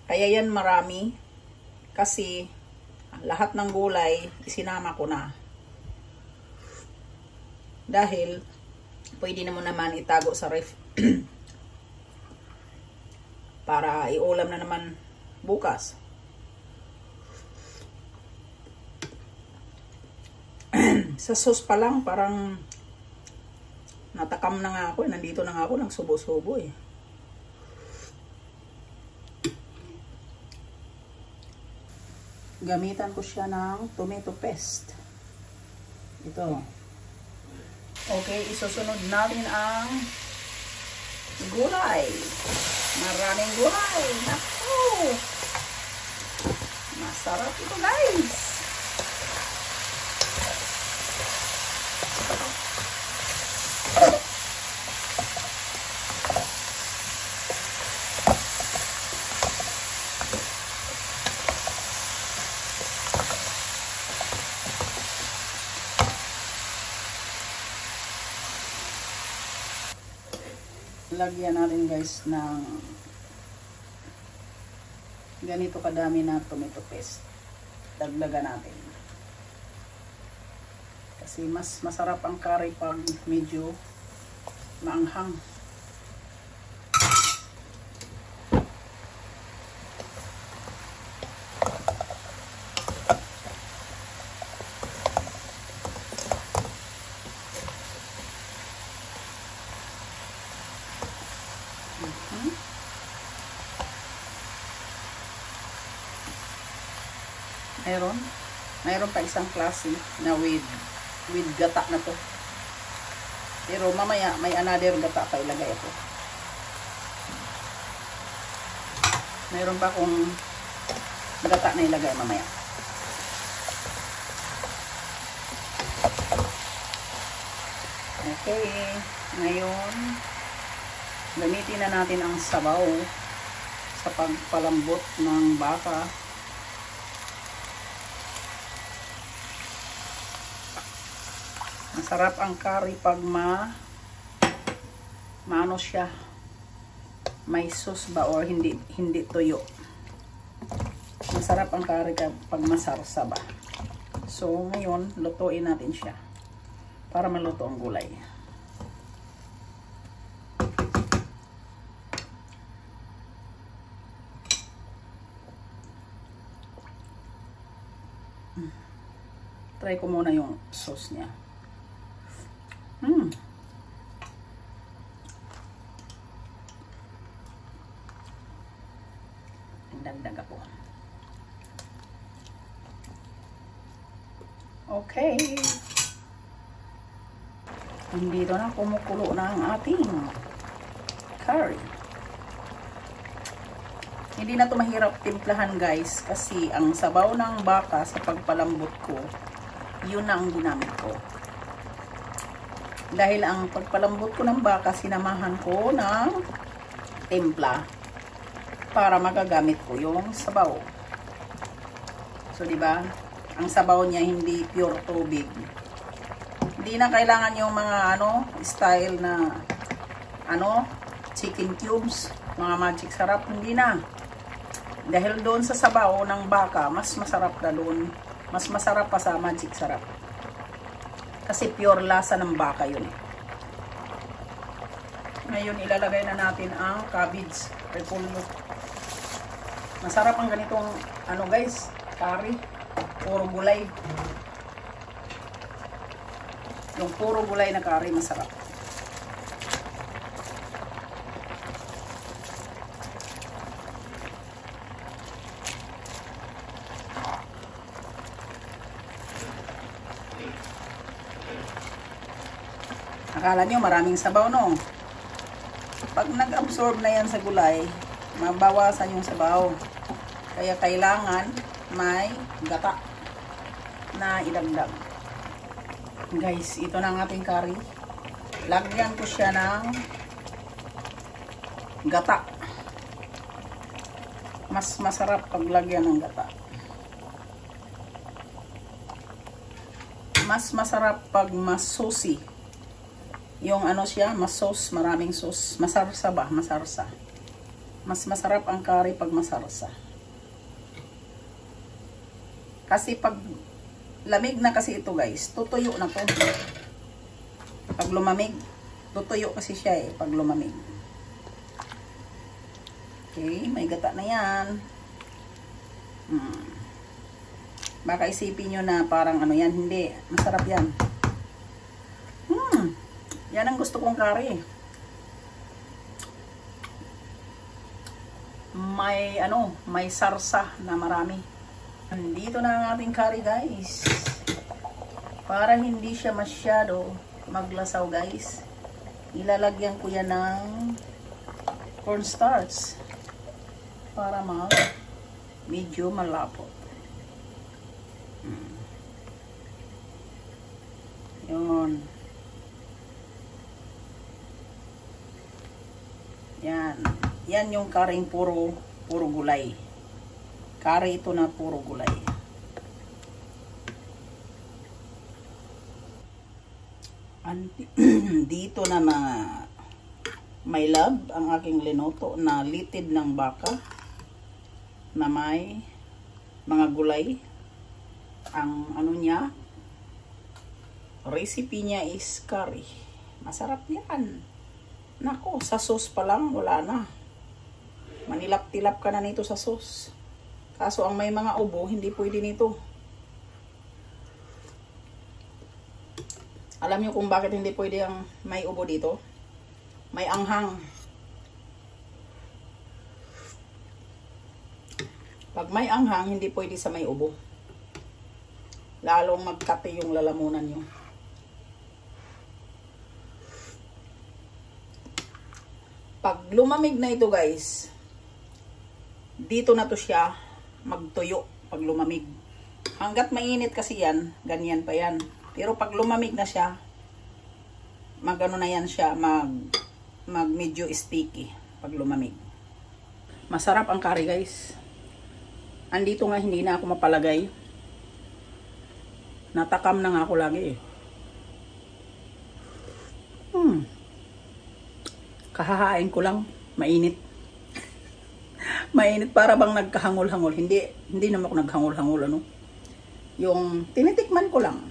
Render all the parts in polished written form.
Kaya yan marami. Kasi lahat ng gulay isinama ko na. Dahil pwede na mo naman itago sa ref. Para iulam na naman bukas. Sa sauce pa lang, parang natakam na nga ako. Nandito na nga ako, nagsubo-subo eh. Gamitan ko siya ng tomato paste. Ito. Okay, isusunod natin ang gulay. Maraming gulay. Naku! Masarap ito, guys. Lagyan natin guys ng ganito kadami na tomato paste. Dagdagan natin. Kasi mas masarap ang curry pag medyo maanghang. Mayroon pa isang klase na with gata na to. Pero mamaya may another gata pa ilagay ako. Mayroon pa akong gata na ilagay mamaya. Okay, ngayon gamitin na natin ang sabaw sa pagpalambot ng baka. Masarap ang curry pag maano siya, may sauce ba or hindi tuyo. Masarap ang curry pag masarsa ba. So ngayon lutuin natin siya para maluto ang gulay. Try ko muna yung sauce niya. Dagdag ako. Okay. Dito na kumukulo na ang ating curry. Hindi na ito mahirap timplahan guys kasi ang sabaw ng baka sa pagpalambot ko, yun na ang ginamit ko. Dahil ang pagpalambot ko ng baka, sinamahan ko ng timpla para magagamit ko yung sabaw. So, diba? Ang sabaw niya hindi pure tubig. Hindi na kailangan yung mga style na chicken cubes, mga magic sarap, hindi na. Dahil doon sa sabaw ng baka, mas masarap na doon. Mas masarap pa sa magic sarap. Kasi pure lasa ng baka yun eh. Ngayon ilalagay na natin ang cabbage, repolyo. Masarap ang ganitong guys, curry, puro gulay. Yung puro gulay na curry masarap. Akala nyo maraming sabaw, no? Pag nag-absorb na yan sa gulay, mabawasan yung sabaw. Kaya kailangan may gata na idagdag. Guys, ito na ang ating curry. Lagyan ko siya ng gata. Mas masarap pag lagyan ng gata. Mas masarap pag masusi. Yung siya, mas sauce, maraming sauce. Masarsa ba? Masarsa. Mas masarap ang curry pag masarsa. Kasi pag lamig na kasi ito guys, tutuyo na to. Pag lumamig, tutuyo kasi siya eh, pag lumamig. Okay, may gata na yan. Baka isipin nyo na parang ano yan, hindi. Masarap yan. Yan ang gusto kong curry. May sarsa na marami. Andito na ang ating curry guys. Para hindi siya masyado maglasaw guys, ilalagyan ko yan ng cornstarch para medyo malapot. Yun. Yan. Yan yung curry puro gulay. Curry ito na puro gulay. Dito na may love ang aking linuto na litid ng baka na may mga gulay. Ang ano niya, recipe niya is curry. Masarap yan. Nako, sa sauce pa lang wala na. Manilap-tilap ka na nito sa sauce. Kaso ang may mga ubo, hindi pwede nito. Alam niyo kung bakit hindi pwede ang may ubo dito? May anghang. Pag may anghang, hindi pwede sa may ubo. Lalong magkate yung lalamunan niyo. Pag lumamig na ito guys, dito na to siya magtuyo pag lumamig. Hanggat mainit kasi yan, ganyan pa yan. Pero pag lumamig na siya, magano na yan siya, mag medyo sticky pag lumamig. Masarap ang curry guys. Andito nga hindi na ako mapalagay. Natakam na nga ako lagi eh. Kahahain ko lang, mainit. Mainit para bang nagkahangol-hangol. Hindi naman ako naghangol-hangol ano. Yung tinitikman ko lang.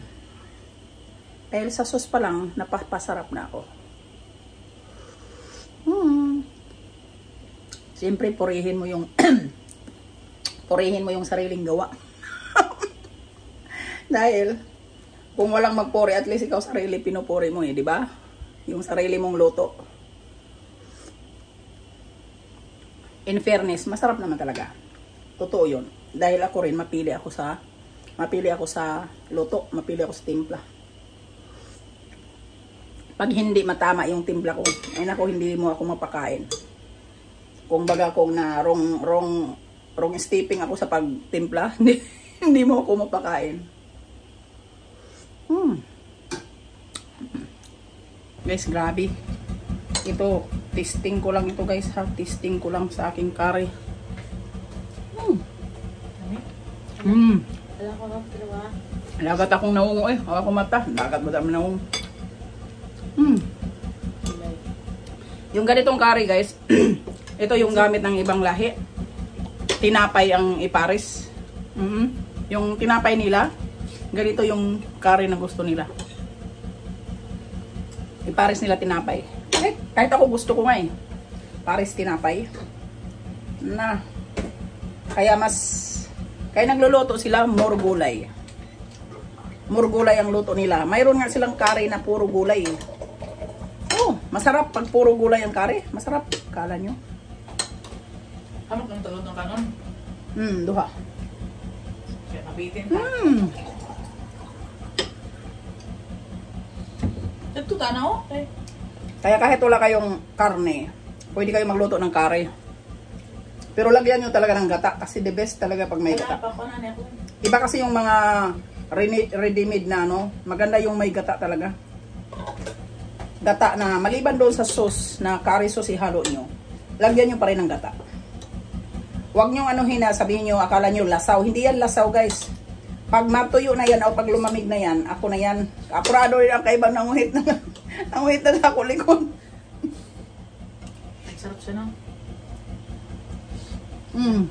Dahil sa sauce pa lang, napapasarap na ako. Siyempre, purihin mo yung purihin mo yung sariling gawa. Dahil, kung walang magpuri, at least ikaw sarili pinupuri mo eh, di ba? Yung sarili mong luto. In fairness, masarap naman talaga. Totoo yun. Dahil ako rin, mapili ako sa luto, mapili ako sa timpla. Pag hindi matama yung timpla ko, ay nako, hindi mo ako mapakain. Kung baga kung na wrong stepping ako sa pagtimpla, hindi mo ako mapakain. Guys, grabe. Ito, testing ko lang ito guys ha. Testing ko lang sa aking curry. Lagat akong naungo eh. Ako mata. Lagat mo dami naungo. Yung ganitong curry guys, ito yung gamit ng ibang lahi. Tinapay ang ipares. Yung tinapay nila, ganito yung curry na gusto nila. Ipares nila tinapay. Kahit ako gusto ko nga eh. Pares tinapay. Kaya nagluluto sila more gulay. More gulay ang luto nila. Mayroon nga silang curry na puro gulay. Oh, masarap pag puro gulay ang curry. Masarap. Kala nyo. Hamot ng talon ng kanon? Duha. Kaya nabitin ka. Nagtuta na oh. Kaya kahit wala kayong karne, pwede kayo magluto ng curry. Pero lagyan nyo talaga ng gata kasi the best talaga pag may gata. Iba kasi yung mga ready-made na ano, maganda yung may gata talaga. Gata na maliban doon sa sauce na curry sauce ihalo nyo, lagyan nyo pa rin ng gata. Huwag nyo anuhin na sabihin nyo, akala nyo lasaw. Hindi yan lasaw guys. Pag matuyo na yan o pag lumamig na yan, ako na yan. Apurado rin ang kaibang nanguhit na nanguhit na ako likod. Sarap siya no? Mm.